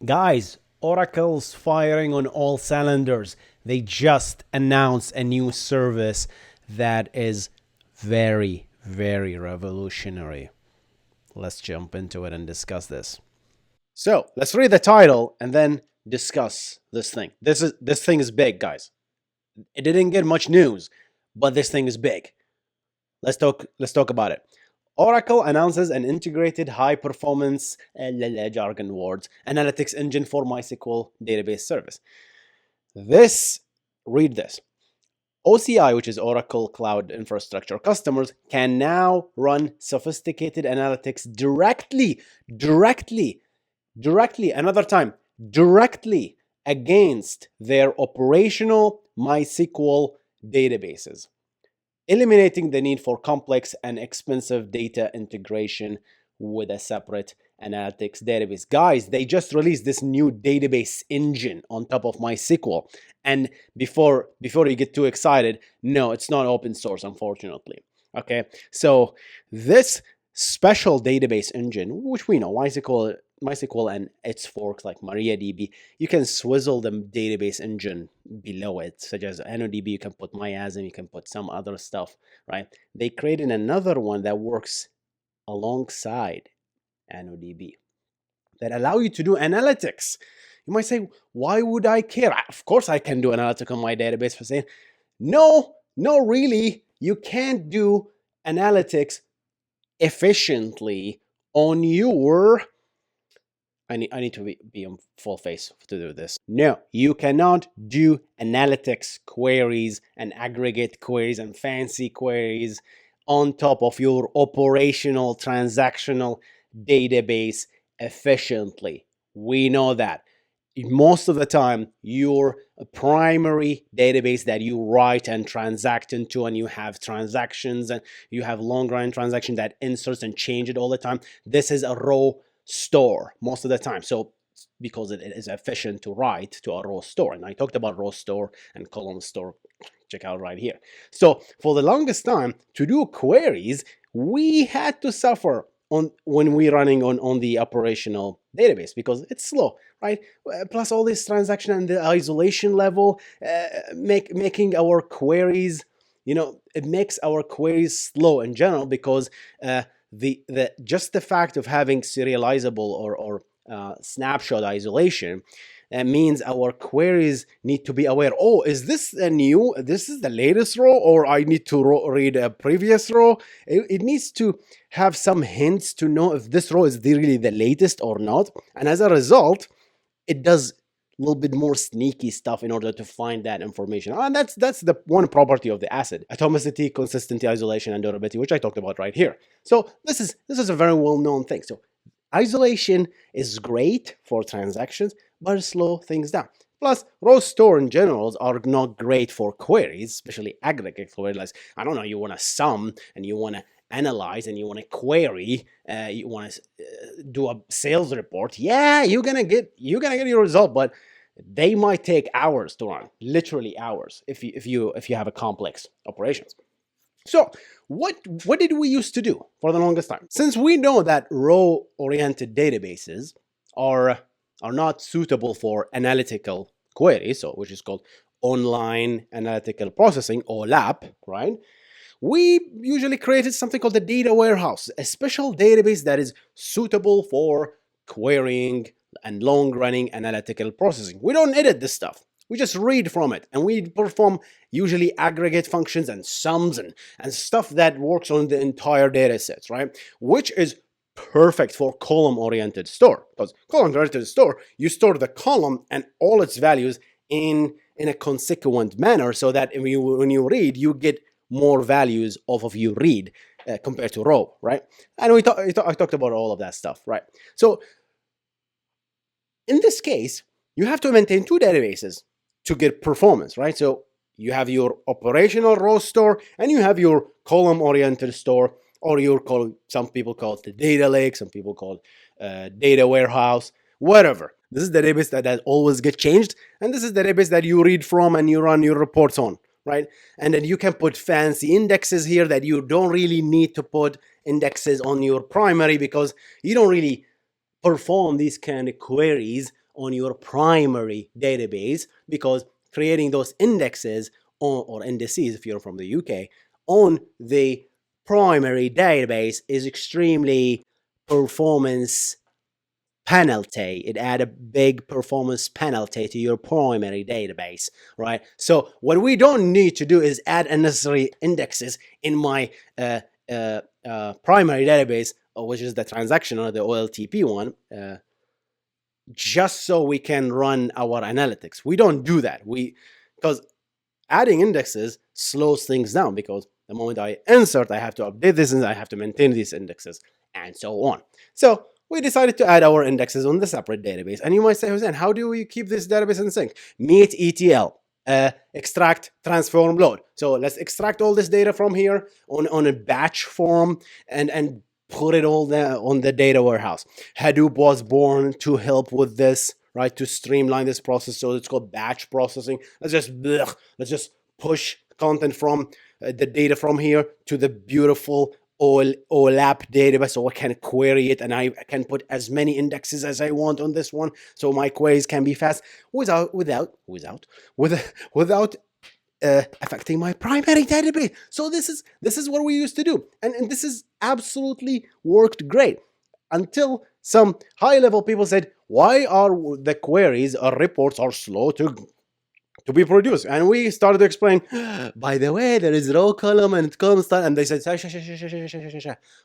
Guys, Oracle's firing on all cylinders. They just announced a new service that is very, very revolutionary. Let's jump into it and discuss this. So let's read the title and then discuss this thing. This thing is big, guys. It didn't get much news, but this thing is big. Let's talk about it. Oracle announces an integrated high-performance jargon words analytics engine for MySQL database service. Read this. OCI, which is Oracle Cloud Infrastructure customers, can now run sophisticated analytics directly against their operational MySQL databases, eliminating the need for complex and expensive data integration with a separate analytics database. Guys, they just released this new database engine on top of MySQL. And before you get too excited, no, it's not open source, unfortunately. Okay, so this special database engine, which we know, MySQL and its forks like MariaDB, you can swizzle the database engine below it, such as NoDB. You can put MyAsm, you can put some other stuff, right? They created another one that works alongside NoDB that allow you to do analytics. You might say, why would I care? Of course I can do analytics on my database. For saying, no, really, you can't do analytics efficiently on your... I need to be on full face to do this. No, you cannot do analytics queries and aggregate queries and fancy queries on top of your operational transactional database efficiently. We know that. Most of the time, your primary database that you write and transact into, and you have transactions and you have long-running transactions that inserts and change it all the time. This is a raw store most of the time. So because it is efficient to write to a raw store, and I talked about raw store and column store, check out right here. So for the longest time, to do queries, we had to suffer when we're running on the operational database because it's slow, right? Plus all this transaction and the isolation level, making our queries, it makes our queries slow in general because just the fact of having serializable or snapshot isolation means our queries need to be aware. Oh, is this this is the latest row, or I need to read a previous row? It needs to have some hints to know if this row is really the latest or not. And as a result, it does a little bit more sneaky stuff in order to find that information. And that's the one property of the ACID: atomicity, consistency, isolation, and durability, which I talked about right here. So this is a very well-known thing. So isolation is great for transactions, but slow things down. Plus, row store in general are not great for queries, especially aggregate queries. Like, I don't know, you want to sum and you want to analyze and you want to query, you want to do a sales report. Yeah, you're gonna get your result, but they might take hours to run, literally hours, if you have a complex operations. So what did we used to do for the longest time? Since we know that row-oriented databases are not suitable for analytical queries, so which is called online analytical processing, OLAP, right? We usually created something called the data warehouse, a special database that is suitable for querying and long-running analytical processing. We don't edit this stuff. We just read from it, and we perform usually aggregate functions and sums and stuff that works on the entire data sets, right? Which is perfect for column-oriented store, because column-oriented store, you store the column and all its values in a consequent manner, so that when you read, you get more values off of your read compared to row, right? And I talked about all of that stuff, right? So in this case, you have to maintain two databases to get performance, right? So you have your operational row store and you have your column-oriented store, or some people call it the data lake, some people call it data warehouse, whatever. This is the database that always gets changed, and this is the database that you read from and you run your reports on, right? And then you can put fancy indexes here that you don't really need to put indexes on your primary because you don't really perform these kind of queries on your primary database, because creating those indexes or indices, if you're from the UK, on the primary database is extremely performance penalty. It add a big performance penalty to your primary database, right? So what we don't need to do is add unnecessary indexes in my primary database, which is the transactional or the OLTP one, just so we can run our analytics. We don't do that. Because adding indexes slows things down, because the moment I insert, I have to update this and I have to maintain these indexes and so on. So we decided to add our indexes on the separate database. And you might say, Hussein, how do we keep this database in sync? Meet ETL, extract, transform, load. So let's extract all this data from here on a batch form and put it all on the data warehouse. Hadoop was born to help with this, right? To streamline this process. So it's called batch processing. Let's just push content from the data from here to the beautiful OLAP database, so I can query it and I can put as many indexes as I want on this one, so my queries can be fast without affecting my primary database. So this is what we used to do, and this is absolutely worked great until some high-level people said, why are the queries or reports are slow to be produced? And we started to explain, by the way, there is row column and column star. And they said,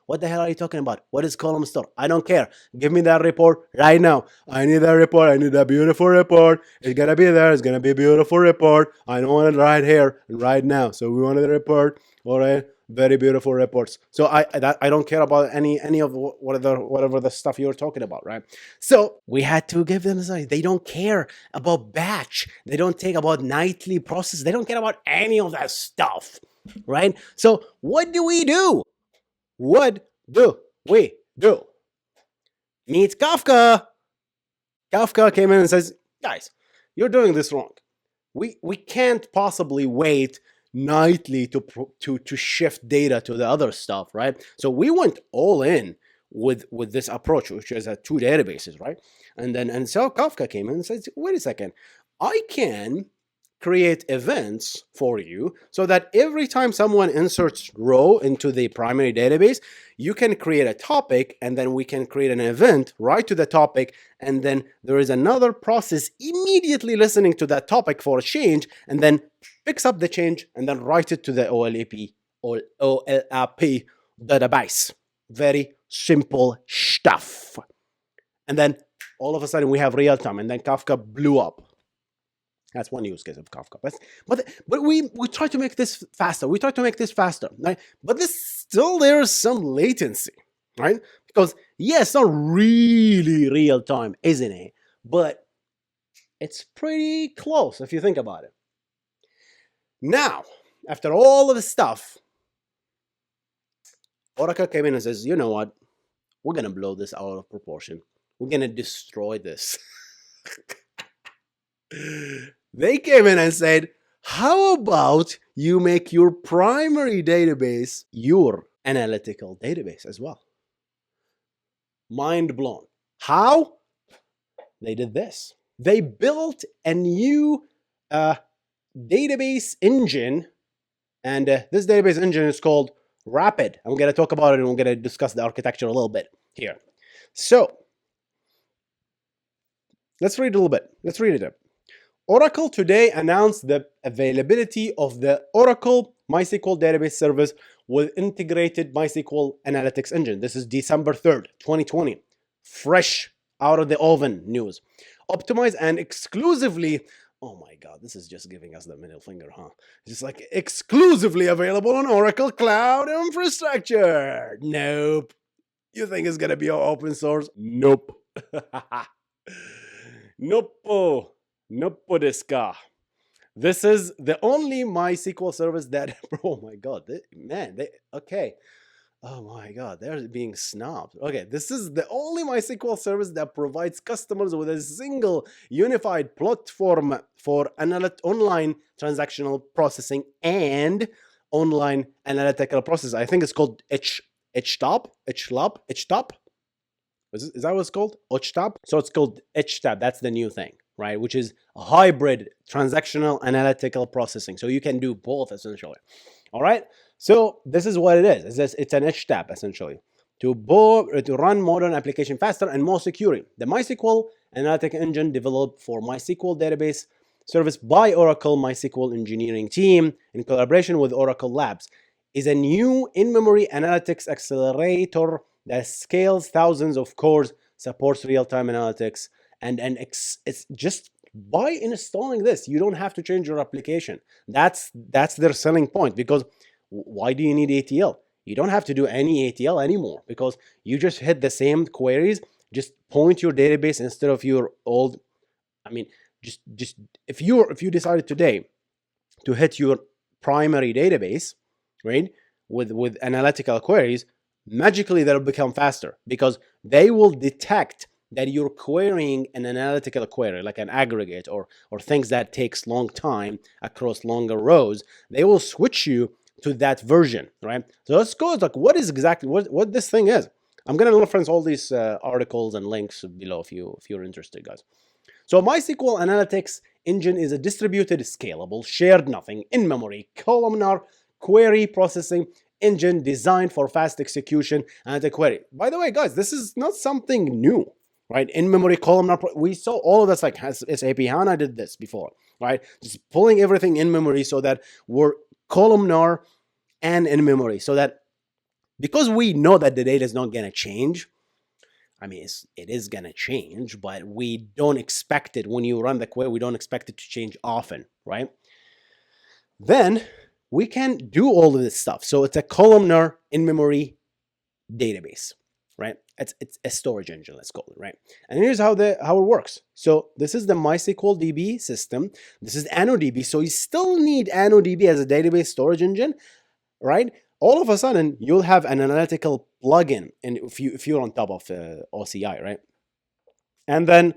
what the hell are you talking about? What is column star? I don't care. Give me that report right now. I need that report. I need a beautiful report. It's gonna be there. It's gonna be a beautiful report. I don't want it right here, right now. So we wanted a report. All right. Very beautiful reports. So I don't care about any of whatever the stuff you're talking about, right? So we had to give them something. They don't care about batch. They don't take about nightly process. They don't care about any of that stuff, right? So what do we do? What do we do? Meet Kafka. Kafka came in and says, guys, you're doing this wrong. We can't possibly wait nightly to shift data to the other stuff, right? So we went all in with this approach, which is two databases, right? And so Kafka came in and said, wait a second, I can create events for you so that every time someone inserts row into the primary database, you can create a topic, and then we can create an event right to the topic, and then there is another process immediately listening to that topic for a change, and then picks up the change and then write it to the OLAP database. Very simple stuff. And then all of a sudden we have real time, and then Kafka blew up. That's one use case of Kafka. But we try to make this faster. We try to make this faster, right? But there is some latency, right? Because it's not really real time, isn't it? But it's pretty close if you think about it. Now, after all of this stuff, Oracle came in and says, you know what? We're going to blow this out of proportion. We're going to destroy this. They came in and said, how about you make your primary database your analytical database as well? Mind blown. How? They did this. They built a new database engine, and this database engine is called Rapid. I'm going to talk about it, and we're going to discuss the architecture a little bit here. So let's read a little bit. Let's read it up. Oracle today announced the availability of the Oracle MySQL database service with integrated MySQL analytics engine. This is December 3rd, 2020. Fresh out of the oven news. Optimized and exclusively, oh my God, this is just giving us the middle finger, huh? Just like exclusively available on Oracle Cloud Infrastructure. Nope. You think it's going to be open source? Nope. Nope. Nope, this is the only MySQL service that, oh my God, okay. Oh my God, they're being snobbed. Okay, this is the only MySQL service that provides customers with a single unified platform for online transactional processing and online analytical process. I think it's called HTOP. Is that what it's called? OLAP? So it's called HTAP. That's the new thing, right? Which is a hybrid transactional analytical processing. So you can do both essentially. All right. So this is what it is. It's an HTAP essentially to run modern application faster and more securely. The MySQL analytic engine developed for MySQL database service by Oracle MySQL engineering team in collaboration with Oracle Labs is a new in-memory analytics accelerator that scales thousands of cores, supports real-time analytics, and it's just by installing this, you don't have to change your application. That's their selling point, because why do you need ATL? You don't have to do any ATL anymore because you just hit the same queries, just point your database instead of your old, I mean, just if you decided today to hit your primary database, right, with analytical queries, magically they'll become faster because they will detect that you're querying an analytical query, like an aggregate or things that takes long time across longer rows. They will switch you to that version, right? So let's go like what is exactly what this thing is. I'm gonna reference all these articles and links below if you're interested, guys. So MySQL Analytics Engine is a distributed, scalable, shared nothing, in-memory, columnar query processing engine designed for fast execution and a query. By the way, guys, this is not something new, right? In-memory, columnar, we saw all of this, like SAP HANA did this before, right? Just pulling everything in memory so that we're columnar and in memory, so that because we know that the data is not going to change, I mean, it is going to change, but we don't expect it. When you run the query, we don't expect it to change often, right? Then we can do all of this stuff. So it's a columnar in-memory database, right? It's a storage engine, let's call it, right? And here's how it works. So this is the MySQL DB system. This is AnnoDB. So you still need AnnoDB as a database storage engine, right? All of a sudden, you'll have an analytical plugin, and if you're on top of OCI, right? And then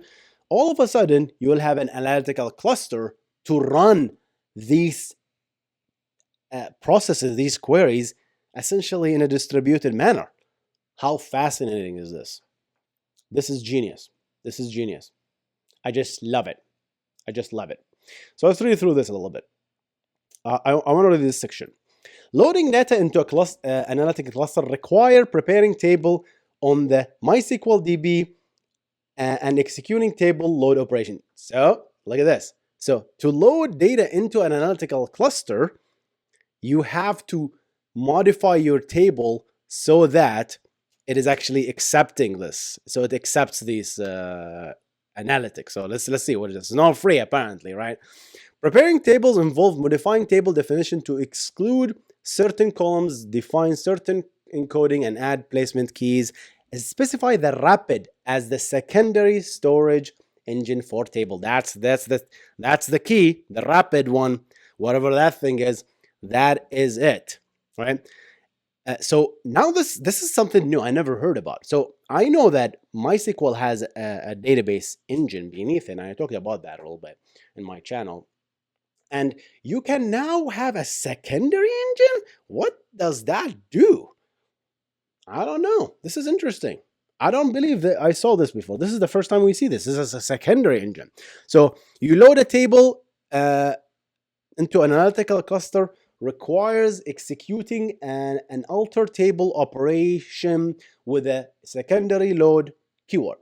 all of a sudden, you'll have an analytical cluster to run these processes, these queries, essentially in a distributed manner. How fascinating is this? This is genius. This is genius. I just love it. I just love it. So let's read through this a little bit. I want to read this section. Loading data into a analytical cluster require preparing table on the MySQL DB and executing table load operation. So look at this. So to load data into an analytical cluster, you have to modify your table so that it is actually accepting this. So it accepts these analytics. So let's see what it is. It's not free apparently, right? Preparing tables involve modifying table definition to exclude certain columns, define certain encoding, and add placement keys. Specify the rapid as the secondary storage engine for table. That's the key. The rapid one, whatever that thing is, that is it, right? So now this is something new I never heard about. So I know that MySQL has a database engine beneath it, and I talked about that a little bit in my channel. And you can now have a secondary engine? What does that do? I don't know. This is interesting. I don't believe that I saw this before. This is the first time we see this. This is a secondary engine. So you load a table into an analytical cluster, requires executing an alter table operation with a secondary load keyword.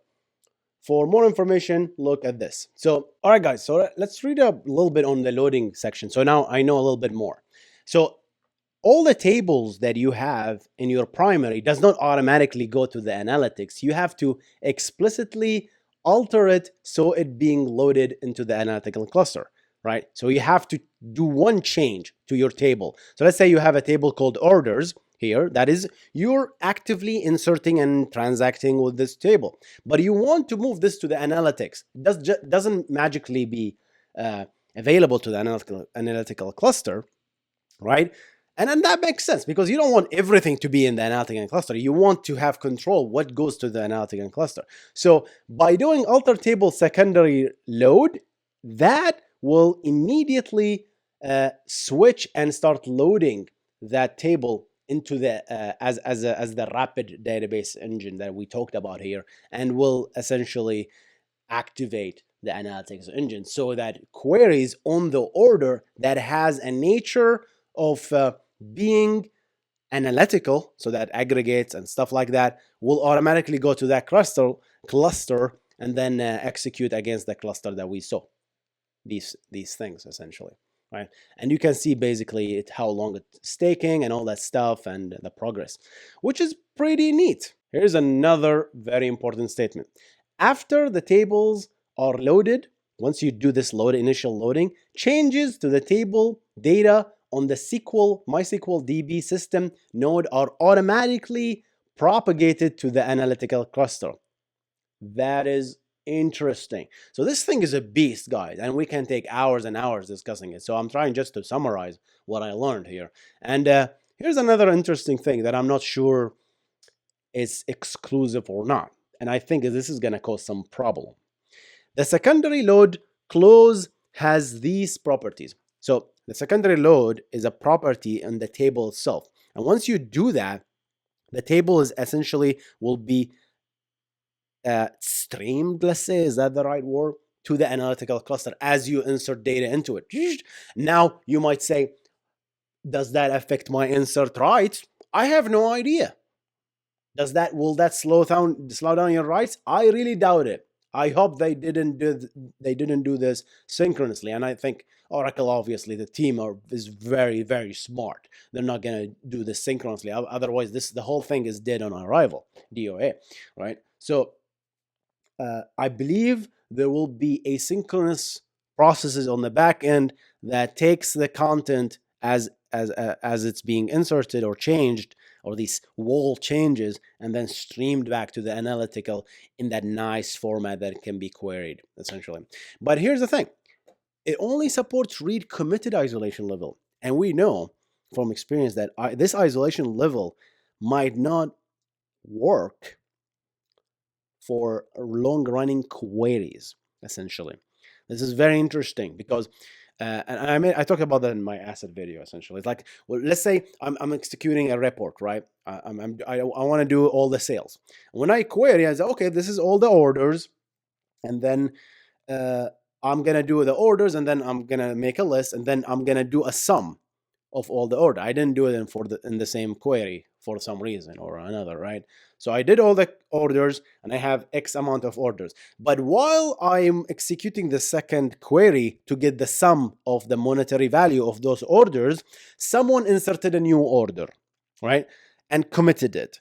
For more information, look at this. So, all right, guys, so let's read a little bit on the loading section. So now I know a little bit more. So all the tables that you have in your primary does not automatically go to the analytics. You have to explicitly alter it so it being loaded into the analytical cluster, right? So you have to do one change to your table. So let's say you have a table called orders here, that is, you're actively inserting and transacting with this table, but you want to move this to the analytics. It doesn't magically be available to the analytical cluster, right? And then that makes sense because you don't want everything to be in the analytical cluster. You want to have control what goes to the analytical cluster. So by doing alter table secondary load, that will immediately switch and start loading that table into the as the rapid database engine that we talked about here, and will essentially activate the analytics engine so that queries on the order that has a nature of being analytical, so that aggregates and stuff like that will automatically go to that cluster and then execute against the cluster that we saw, these things essentially, right? And you can see basically how long it's taking and all that stuff and the progress, which is pretty neat. Here's another very important statement. After the tables are loaded, once you do this initial loading, changes to the table data on the MySQL DB system node are automatically propagated to the analytical cluster. That is interesting. So this thing is a beast, guys, and we can take hours and hours discussing it. So I'm trying just to summarize what I learned here. And here's another interesting thing that I'm not sure is exclusive or not. And I think this is going to cause some problem. The secondary load clause has these properties. So the secondary load is a property in the table itself. And once you do that, the table is essentially will be streamed, let's say, is that the right word, to the analytical cluster as you insert data into it. Now you might say, does that affect my insert writes? I have no idea. Will that slow down your writes? I really doubt it. I hope they didn't do this synchronously. And I think Oracle, obviously, the team is very, very smart. They're not going to do this synchronously. Otherwise, the whole thing is dead on arrival, DOA, right? So I believe there will be asynchronous processes on the back end that takes the content as it's being inserted or changed, or these wall changes, and then streamed back to the analytical in that nice format that can be queried, essentially. But here's the thing. It only supports read committed isolation level. And we know from experience that this isolation level might not work for long-running queries, essentially. This is very interesting because and I talked about that in my asset video. Essentially, it's like, well, let's say I'm executing a report, right? I want to do all the sales. When I query, I say, okay, this is all the orders, and then I'm gonna do the orders, and then I'm gonna make a list, and then I'm gonna do a sum of all the order. I didn't do it in the same query for some reason or another, right? So I did all the orders and I have X amount of orders. But while I'm executing the second query to get the sum of the monetary value of those orders, someone inserted a new order, right? And committed it.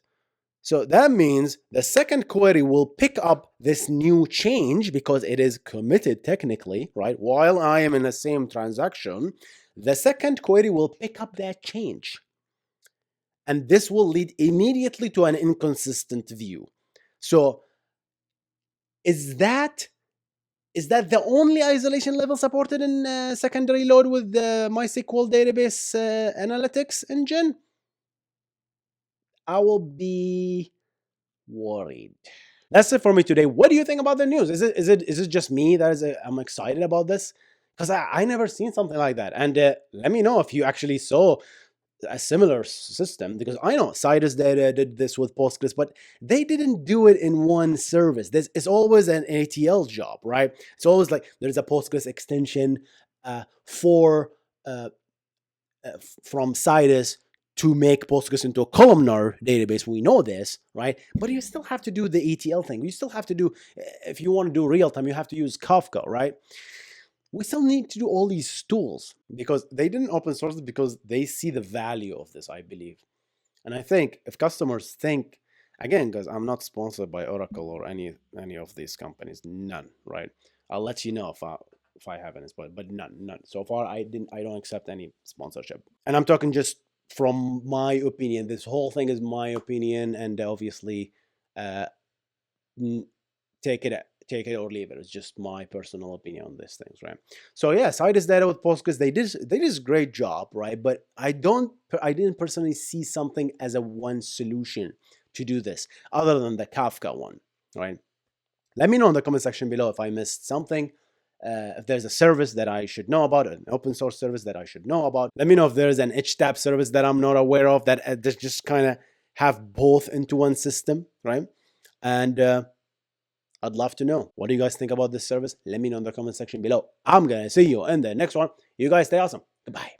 So that means the second query will pick up this new change because it is committed technically, right? While I am in the same transaction, the second query will pick up that change. And this will lead immediately to an inconsistent view. So is that the only isolation level supported in secondary load with the MySQL database analytics engine? I will be worried. That's it for me today. What do you think about the news? Is it just me that I'm excited about this? Because I never seen something like that. And let me know if you actually saw a similar system, because I know Citus Data did this with Postgres, but they didn't do it in one service. This is always an ATL job, right? It's always like there's a Postgres extension from Citus to make Postgres into a columnar database. We know this, right? But you still have to do the ETL thing. You still have to do, if you want to do real time, you have to use Kafka, right? We still need to do all these tools because they didn't open source it because they see the value of this, I believe. And I think if customers think, again, because I'm not sponsored by Oracle or any of these companies, none, right? I'll let you know if I have any, but none. So far, I don't accept any sponsorship. And I'm talking just from my opinion. This whole thing is my opinion, and obviously, take it or leave it. It's just my personal opinion on these things, right? So yeah, Citus Data with Postgres, they did a great job, right? But I didn't personally see something as a one solution to do this other than the Kafka one, right? Let me know in the comment section below if I missed something. if there's a service that I should know about, an open source service that I should know about. Let me know if there's an HTAP service that I'm not aware of that just kind of have both into one system, right? And I'd love to know. What do you guys think about this service? Let me know in the comment section below. I'm going to see you in the next one. You guys stay awesome. Goodbye.